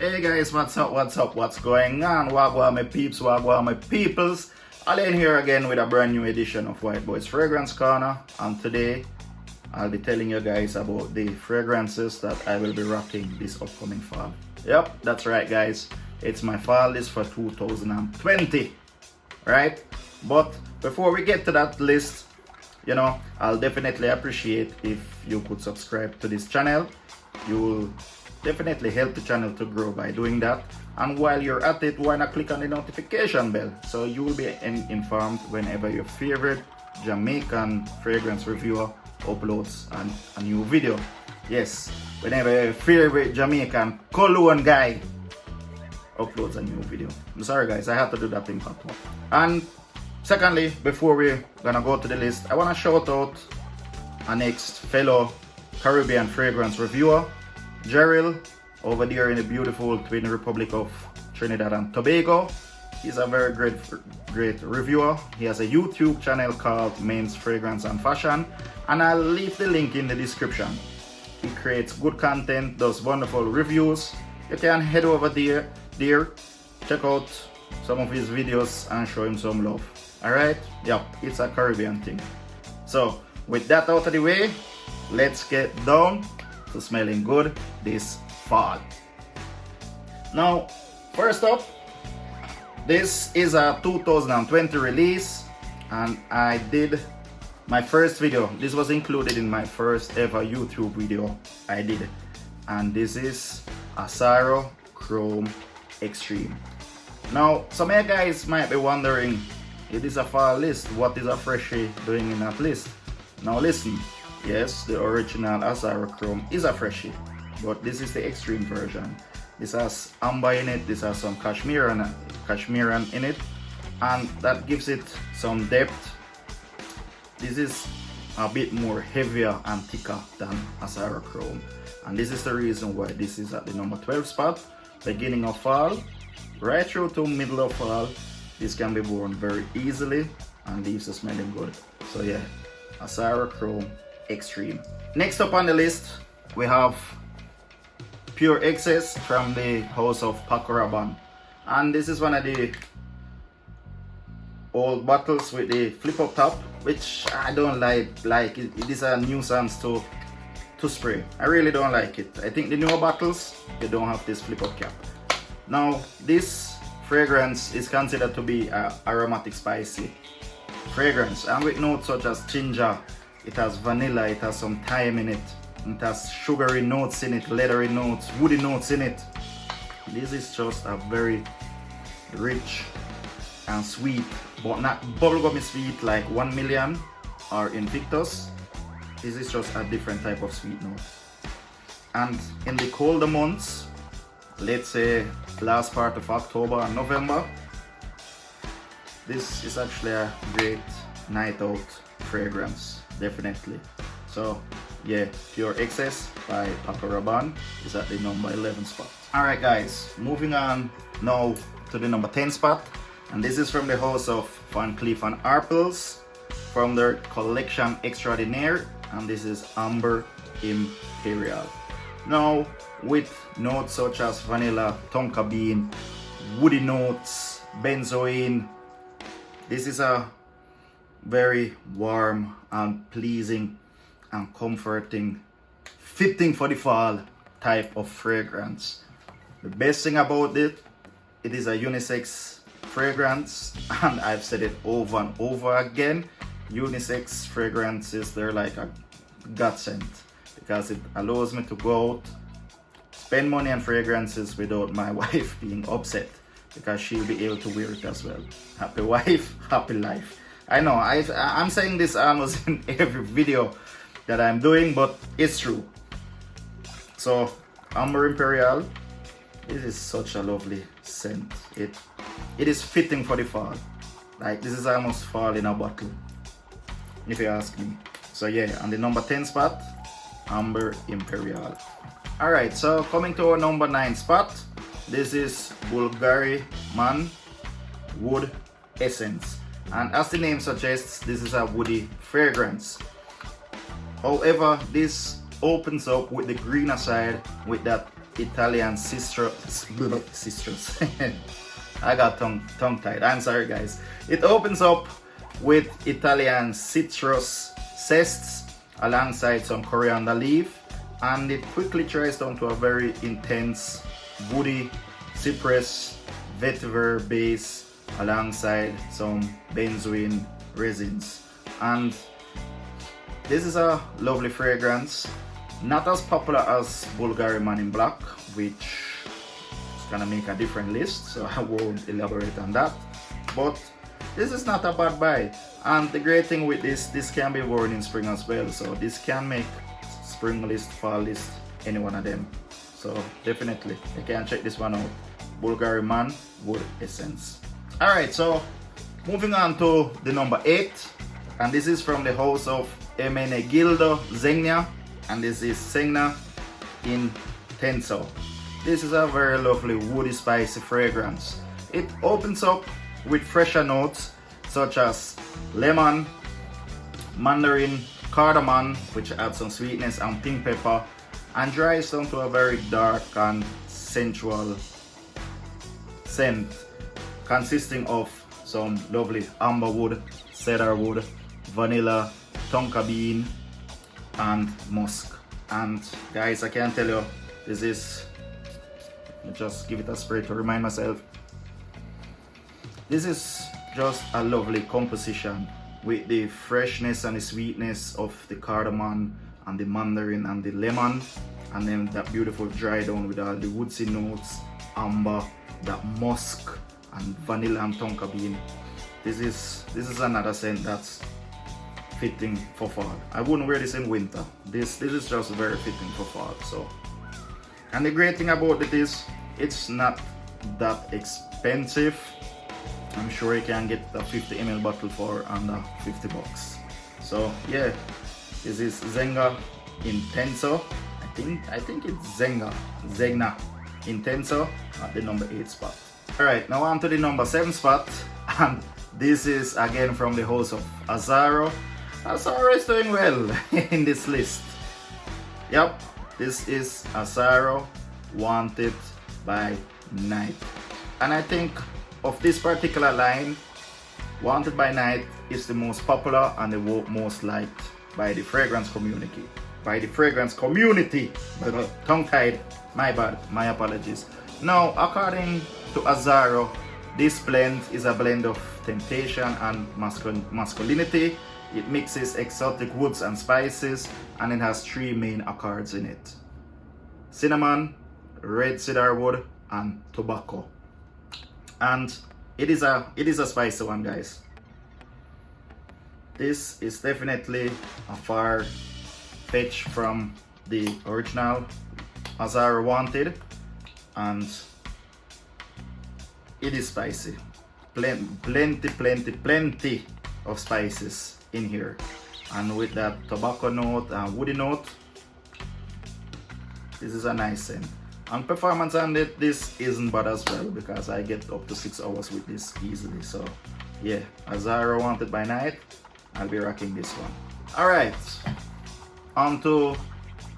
Hey guys, what's up, what's going on? Wagwan my peeps, wagwan my peoples. Alain here again with a brand new edition of White Boys Fragrance Corner, and today I'll be telling you guys about the fragrances that I will be rocking this upcoming fall. Yep, that's right guys, it's my fall list for 2020, right? But before we get to that list, you know, I'll definitely appreciate if you could subscribe to this channel. You will definitely help the channel to grow by doing that, and while you're at it, why not click on the notification bell so you will be informed whenever your favorite Jamaican fragrance reviewer uploads a new video. Yes, whenever your favorite Jamaican cologne guy uploads a new video. I'm sorry guys, I had to do that in part one. And secondly, before we're gonna go to the list, I want to shout out our next fellow Caribbean fragrance reviewer, Jeriel, over there in the beautiful Twin Republic of Trinidad and Tobago. He's a very great reviewer. He has a YouTube channel called Men's Fragrance and Fashion, and I'll leave the link in the description. He creates good content, does wonderful reviews. You can head over there, check out some of his videos and show him some love. Alright? Yep, it's a Caribbean thing. So, with that out of the way, let's get down to smelling good this fall. Now, first up, this is a 2020 release, and I did my first video. This was included in my first ever YouTube video I did, and this is Asaro Chrome Extreme. Now, some of you guys might be wondering, it is a fall list, what is a freshie doing in that list? Now listen, yes, the original Asaro Chrome is a freshie, but this is the extreme version. This has amber in it, this has some cashmere in it, and that gives it some depth. This is a bit more heavier and thicker than Asaro Chrome, and this is the reason why this is at the number 12 spot. Beginning of fall, right through to middle of fall, this can be worn very easily and leaves you smelling good. So yeah, Asaro Chrome Extreme. Next up on the list, we have Pure Excess from the house of Paco Rabanne, and this is one of the old bottles with the flip up top, which I don't like. It is a nuisance to spray. I really don't like it. I think the newer bottles, they don't have this flip up cap. Now this fragrance is considered to be an aromatic spicy fragrance, and with notes such as ginger, it has vanilla, it has some thyme in it, it has sugary notes in it, leathery notes, woody notes in it. This is just a very rich and sweet, but not bubblegummy sweet like 1 Million or Invictus. This is just a different type of sweet note. And in the colder months, let's say last part of October and November, this is actually a great night out fragrance, definitely. So yeah, Pure Excess by Paco Rabanne is at the number 11 spot. Alright guys, moving on now to the number 10 spot, and this is from the house of Van Cleef & Arpels from their collection Extraordinaire, and this is Amber Imperial. Now, with notes such as vanilla, tonka bean, woody notes, benzoin, this is a very warm and pleasing and comforting, fitting for the fall type of fragrance. The best thing about it is a unisex fragrance, and I've said it over and over again. Unisex fragrances, they're like a godsend, because it allows me to go out, spend money on fragrances without my wife being upset, because she'll be able to wear it as well. Happy wife, happy life. I know I'm saying this almost in every video that I'm doing, but it's true. So Amber Imperial, this is such a lovely scent. It is fitting for the fall. Like, this is almost fall in a bottle, if you ask me. So yeah, on the number 10 spot, Amber Imperial. Alright, so coming to our number 9 spot, this is Bulgari Man Wood Essence, and as the name suggests, this is a woody fragrance. However, this opens up with the greener side with that Italian citrus. I got tongue tied. I'm sorry, guys. It opens up with Italian citrus zest alongside some coriander leaf, and it quickly dries down to a very intense woody cypress vetiver base alongside some benzoin resins. And this is a lovely fragrance, not as popular as Bulgari Man in Black, which is gonna make a different list, so I won't elaborate on that. But this is not a bad buy, and the great thing with this can be worn in spring as well, so this can make spring list, fall list, any one of them. So definitely you can check this one out, Bulgari Man Wood Essence. Alright, so moving on to the number 8, and this is from the house of Emenegildo Zegna, and this is Zegna Intenso. This is a very lovely woody spicy fragrance. It opens up with fresher notes such as lemon, mandarin, cardamom, which adds some sweetness, and pink pepper, and dries down to a very dark and sensual scent consisting of some lovely amber wood, cedar wood, vanilla, tonka bean, and musk. And guys, I can tell you, this is, let me just give it a spray to remind myself, this is just a lovely composition with the freshness and the sweetness of the cardamom and the mandarin and the lemon, and then that beautiful dry down with all the woodsy notes, amber, that musk, and vanilla and tonka bean. This is another scent that's fitting for fall. I wouldn't wear this in winter. This is just very fitting for fall. So, and the great thing about it is it's not that expensive. I'm sure you can get a 50 ml bottle for under 50 bucks. So yeah, this is Zegna Intenso. I think it's Zegna Intenso at the number 8 spot. Alright, now on to the number 7 spot, and this is again from the house of Azzaro. Azzaro is doing well in this list. Yep, this is Azzaro Wanted by Night. And I think of this particular line, Wanted by Night is the most popular and the most liked by the fragrance community. Tongue-tied, my bad, my apologies. Now, according to Azzaro, this blend is a blend of temptation and masculinity. It mixes exotic woods and spices, and it has 3 main accords in it: cinnamon, red cedar wood, and tobacco. And it is a spicy one, guys. This is definitely a far fetch from the original Azzaro Wanted, and it is spicy. Plenty of spices in here, and with that tobacco note and woody note, this is a nice scent. And performance on it, this isn't bad as well, because I get up to 6 hours with this easily. So yeah, Azzaro Wanted by Night, I'll be rocking this one. Alright, on to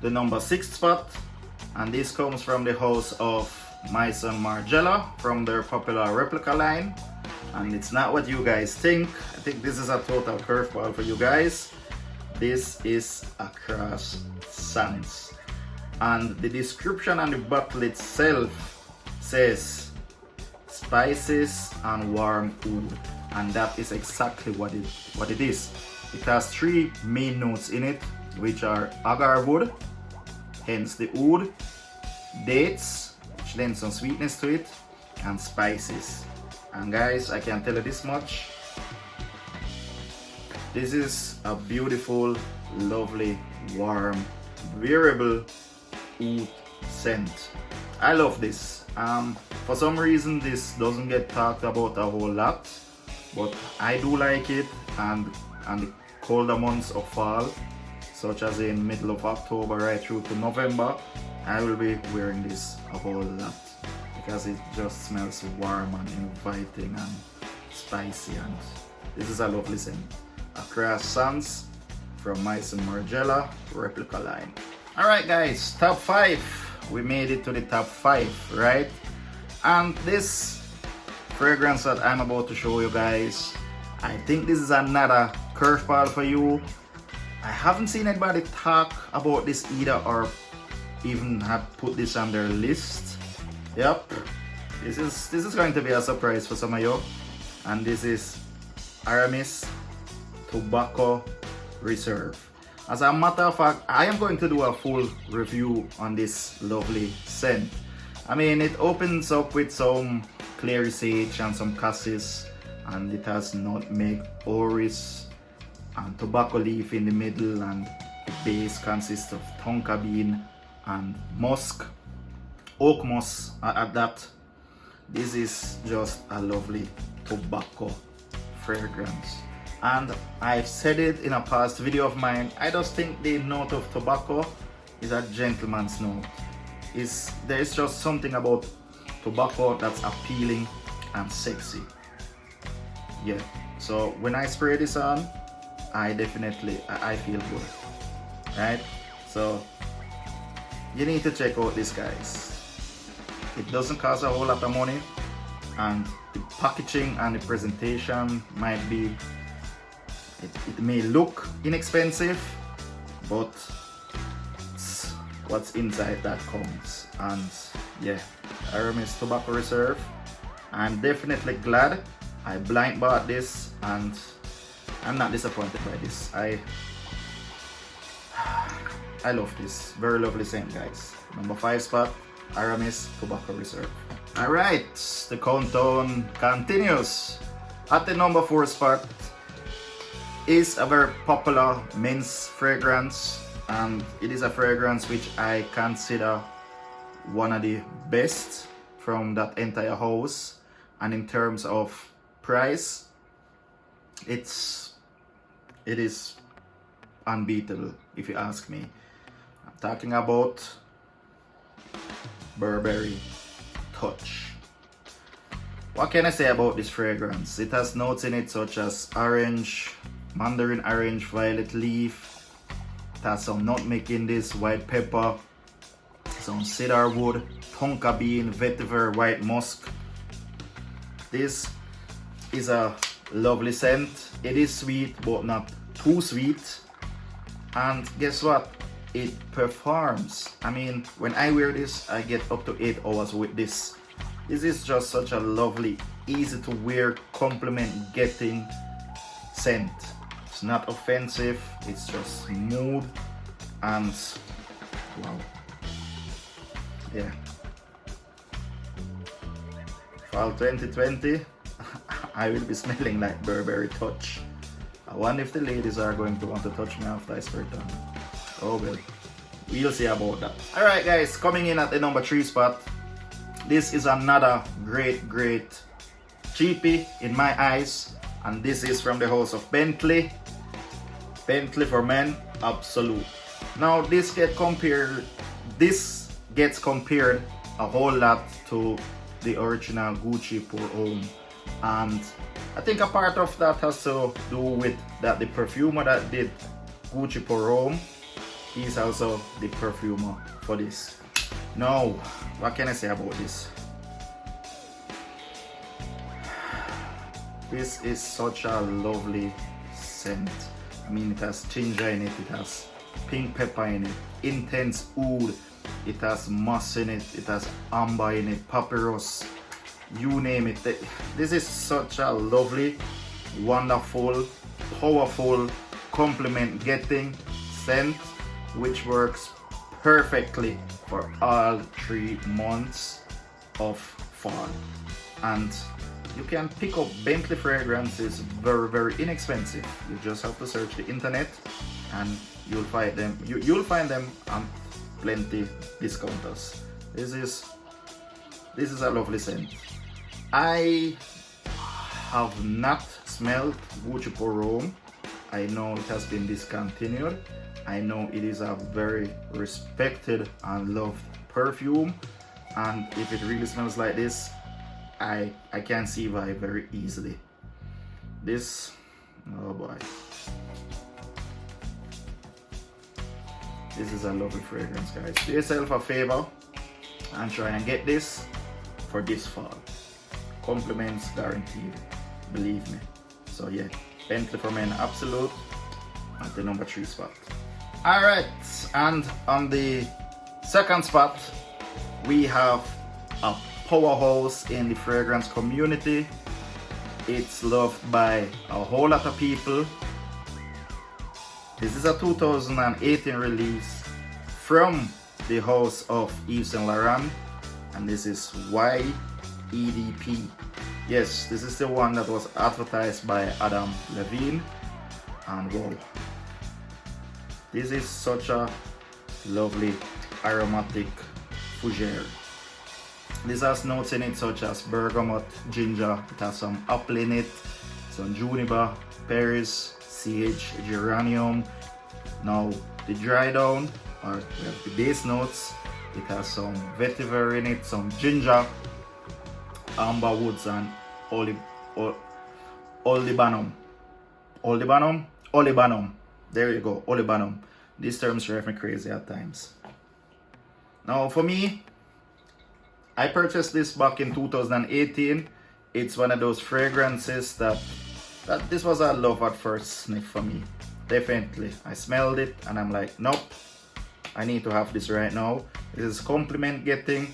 the number 6 spot, and this comes from the house of Maison Margiela from their popular replica line. And it's not what you guys think. I think this is a total curveball for you guys. This is a croissant, and the description on the bottle itself says spices and warm oud, and that is exactly what it is. It has 3 main notes in it, which are agar wood, hence the oud, dates, which lends some sweetness to it, and spices. And guys, I can tell you this much, this is a beautiful, lovely, warm, wearable oud scent. I love this. For some reason this doesn't get talked about a whole lot, but I do like it, and the colder months of fall, such as in middle of October right through to November, I will be wearing this a whole lot, because it just smells warm and inviting and spicy, and this is a lovely scent. A croissants from Maison Margiela replica line. Alright guys, top 5 we made it to the top 5, right? And this fragrance that I'm about to show you guys, I think this is another curveball for you. I haven't seen anybody talk about this either or even have put this on their list. Yep, this is going to be a surprise for some of you. And this is Aramis Tobacco Reserve. As a matter of fact, I am going to do a full review on this lovely scent. I mean, it opens up with some clary sage and some cassis, and it has nutmeg, orris, and tobacco leaf in the middle, and the base consists of tonka bean and musk, oak moss at that. This is just a lovely tobacco fragrance. And I've said it in a past video of mine, I just think the note of tobacco is a gentleman's note. There is just something about tobacco that's appealing and sexy. Yeah, so when I spray this on, I feel good, right? So you need to check out this, guys. It doesn't cost a whole lot of money, and the packaging and the presentation might be, it may look inexpensive, but it's what's inside that counts. And yeah, Aramis Tobacco Reserve, I'm definitely glad I blind bought this, and I'm not disappointed by this. I love this. Very lovely scent, guys. Number 5 spot, Aramis Tobacco Reserve. Alright, the countdown continues. At the number 4 spot is a very popular men's fragrance, and it is a fragrance which I consider one of the best from that entire house. And in terms of price, it is unbeatable if you ask me. I'm talking about Burberry Touch. What can I say about this fragrance? It has notes in it such as orange, mandarin orange, violet leaf. It has some nutmeg in this, white pepper, some cedar wood, tonka bean, vetiver, white musk. This is a lovely scent. It is sweet, but not too sweet. And guess what? It performs. I mean, when I wear this, I get up to 8 hours with this. This is just such a lovely, easy to wear, compliment getting scent. It's not offensive, it's just smooth and wow. Yeah. Fall 2020, I will be smelling like Burberry Touch. I wonder if the ladies are going to want to touch me after I spray it on. Oh well, we'll see about that. Alright guys, coming in at the number 3 spot. This is another great cheapie in my eyes, and this is from the house of Bentley. Bentley for Men Absolute. Now this gets compared a whole lot to the original Gucci Pour Homme, and I think a part of that has to do with that the perfumer that did Gucci Pour Homme, he's also the perfumer for this. Now, what can I say about this? This is such a lovely scent. I mean, it has ginger in it, it has pink pepper in it, intense oud, it has moss in it, it has amber in it, papyrus, you name it. This is such a lovely, wonderful, powerful, compliment getting scent which works perfectly for all 3 months of fall. And you can pick up Bentley fragrances very inexpensive. You just have to search the internet and you'll find them. You'll find them on plenty discounters. This is a lovely scent. I have not smelled Gucci Pour Homme. I know it has been discontinued. I know it is a very respected and loved perfume, and if it really smells like this, I can see why very easily. This, oh boy, this is a lovely fragrance, guys. Do yourself a favor, and try and get this for this fall. Compliments guaranteed, believe me. So yeah, Bentley for Men Absolute at the number 3 spot. Alright, and on the second spot we have a powerhouse in the fragrance community. It's loved by a whole lot of people. This is a 2018 release from the house of Yves Saint Laurent, and this is YEDP. Yes, this is the one that was advertised by Adam Levine, and wow, this is such a lovely aromatic fougere. This has notes in it such as bergamot, ginger, it has some apple in it, some juniper, berries, sage, geranium. Now the dry down, or the base notes, it has some vetiver in it, some ginger, amber woods, and olibanum. There you go, olibanum. These terms drive me crazy at times. Now for me, I purchased this back in 2018. It's one of those fragrances that this was a love at first sniff for me. Definitely. I smelled it and I'm like, nope, I need to have this right now. This is compliment getting.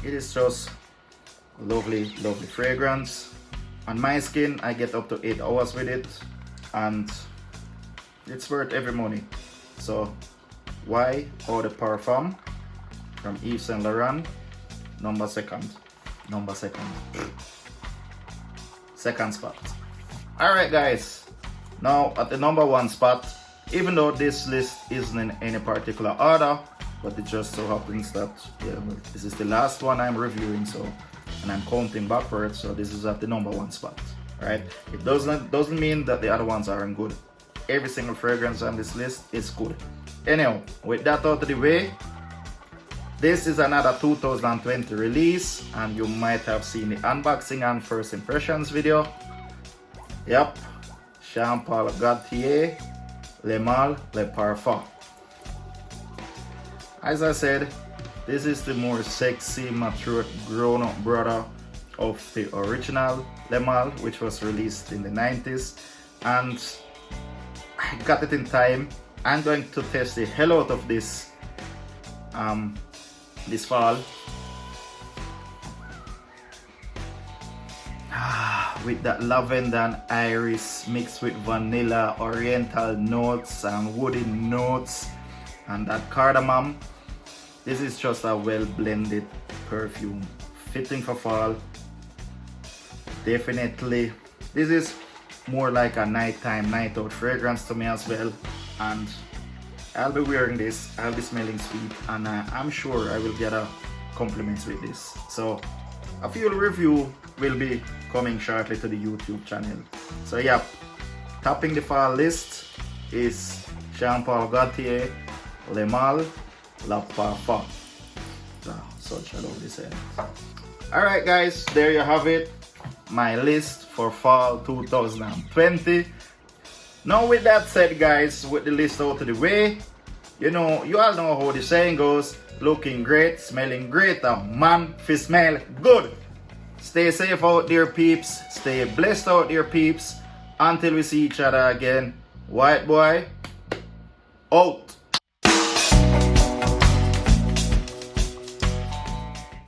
It is just lovely, lovely fragrance. On my skin, I get up to 8 hours with it, and it's worth every money. So why Eau de Parfum from Yves Saint Laurent, second spot. Alright guys, now at the number 1 spot, even though this list isn't in any particular order, but it just so happens that this is the last one I'm reviewing, so, and I'm counting backwards, so this is at the number 1 spot. Right? It doesn't mean that the other ones aren't good. Every single fragrance on this list is good. Anyhow, with that out of the way, this is another 2020 release, and you might have seen the unboxing and first impressions video. Yep, Jean Paul Gaultier Le Male Le Parfum. As I said, this is the more sexy, mature, grown-up brother of the original Le Male, which was released in the 90s, and I got it in time. I'm going to test the hell out of this this fall. With that lavender and iris mixed with vanilla, oriental notes and woody notes, and that cardamom. This is just a well blended perfume, fitting for fall. Definitely, this is more like a nighttime, night out fragrance to me as well. And I'll be wearing this, I'll be smelling sweet, and I'm sure I will get a compliments with this. So a few review will be coming shortly to the YouTube channel. So yeah, topping the fall list is Jean Paul Gaultier Le Male Le Parfum. Such a lovely scent. Alright guys, there you have it, my list for fall 2020. Now with that said guys, with the list out of the way, you all know how the saying goes, looking great, smelling great, a man fi smell good. Stay safe out there peeps, stay blessed out there peeps, until we see each other again. White boy, out.